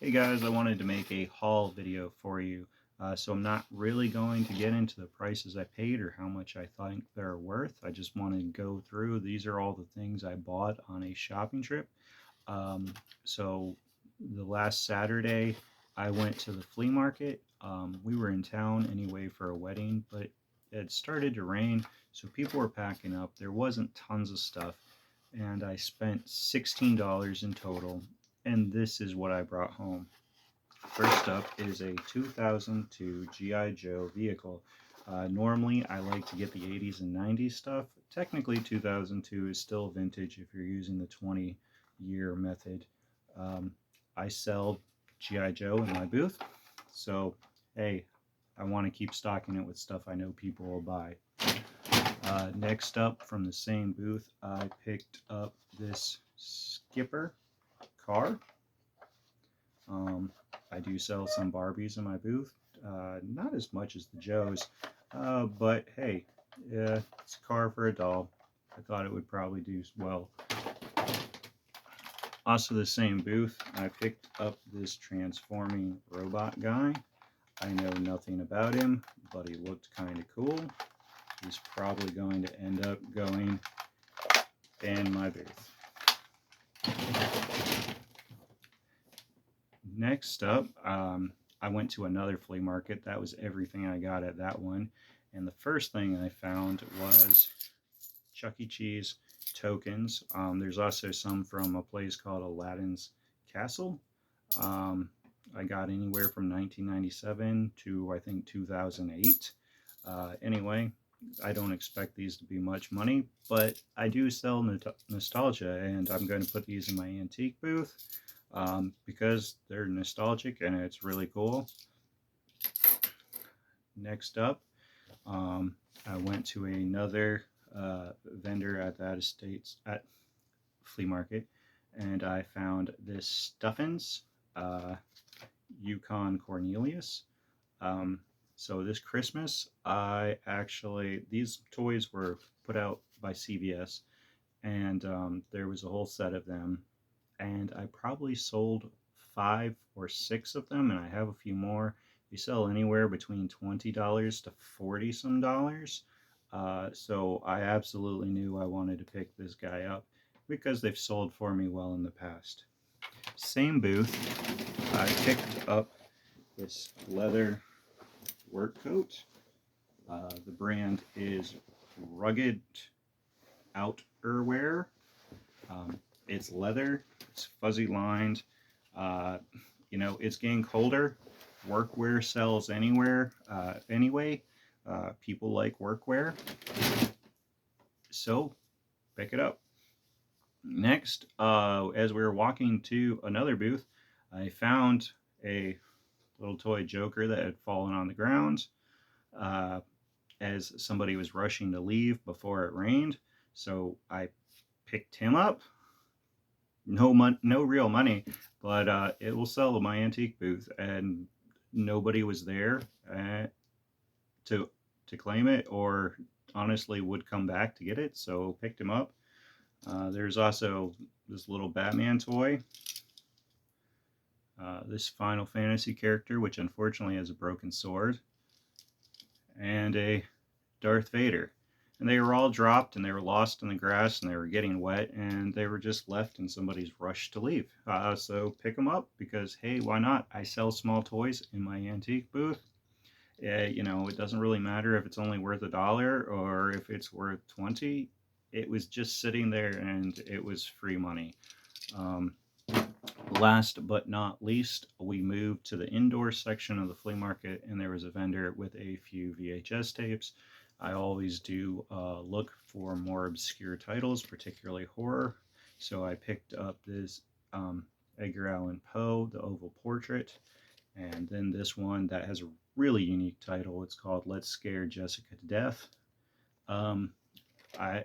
Hey guys, I wanted to make a haul video for you. So I'm not really going to get into the prices I paid or how much I think they're worth. I just want to go through. These are all the things I bought on a shopping trip. Um, so the last Saturday, I went to the flea market. We were in town anyway for a wedding, but it started to rain, so people were packing up. There wasn't tons of stuff, and I spent $16 in total, and this is what I brought home. First up is a 2002 G.I. Joe vehicle. Normally, I like to get the 80s and 90s stuff. Technically, 2002 is still vintage if you're using the 20-year method. Um, I sell G.I. Joe in my booth, so hey, I want to keep stocking it with stuff I know people will buy. Next up, from the same booth, I picked up this Skipper car. Um, I do sell some Barbies in my booth, not as much as the Joes, but hey, it's a car for a doll. I thought it would probably do well. Also, the same booth, I picked up this transforming robot guy. I know nothing about him, but he looked kind of cool. He's probably going to end up going in my booth. Next up, I went to another flea market. That was everything I got at that one. And the first thing I found was Chuck E. Cheese tokens. There's also some from a place called Aladdin's Castle. I got anywhere from 1997 to I think 2008. Anyway, I don't expect these to be much money, but I do sell nostalgia, and I'm going to put these in my antique booth because they're nostalgic and it's really cool. Next up, I went to another vendor at that estates at flea market, and I found this Stuffins Yukon Cornelius. So this Christmas, these toys were put out by CVS, and there was a whole set of them, and I probably sold 5 or 6 of them, and I have a few more. They sell anywhere between $20 to 40 some dollars. So I absolutely knew I wanted to pick this guy up because they've sold for me well in the past. Same booth, I picked up this leather work coat. The brand is Rugged Outerwear. It's leather, it's fuzzy lined. Uh, it's getting colder. Workwear sells anywhere, anyway. People like workwear, so pick it up. Next, as we were walking to another booth, I found a little toy Joker that had fallen on the ground uh, as somebody was rushing to leave before it rained. So I picked him up. No real money, but it will sell at my antique booth, and nobody was there to claim it, or honestly would come back to get it. So picked him up. There's also this little Batman toy, this Final Fantasy character, which unfortunately has a broken sword, and a Darth Vader. And they were all dropped, and they were lost in the grass, and they were getting wet, and they were just left in somebody's rush to leave. So pick them up because, hey, why not? I sell small toys in my antique booth. It doesn't really matter if it's only worth $1 or if it's worth 20. It was just sitting there, and it was free money. Last but not least, we moved to the indoor section of the flea market, and there was a vendor with a few VHS tapes. I always do look for more obscure titles, particularly horror. So I picked up this Edgar Allan Poe, The Oval Portrait, and then this one that has a really unique title. It's called Let's Scare Jessica to Death. I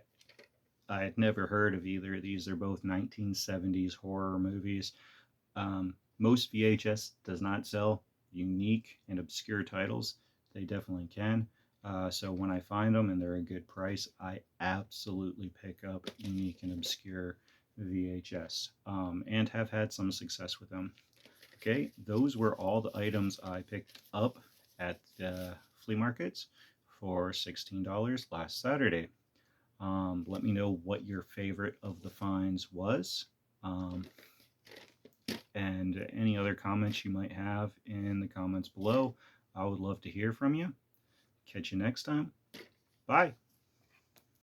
I had never heard of either of these. They're both 1970s horror movies. Most VHS does not sell unique and obscure titles. They definitely can. So when I find them and they're a good price, I absolutely pick up unique and obscure VHS, and have had some success with them. Okay, those were all the items I picked up at the flea markets for $16 last Saturday. Let me know what your favorite of the finds was, um, and any other comments you might have in the comments below. I would love to hear from you. Catch you next time. Bye.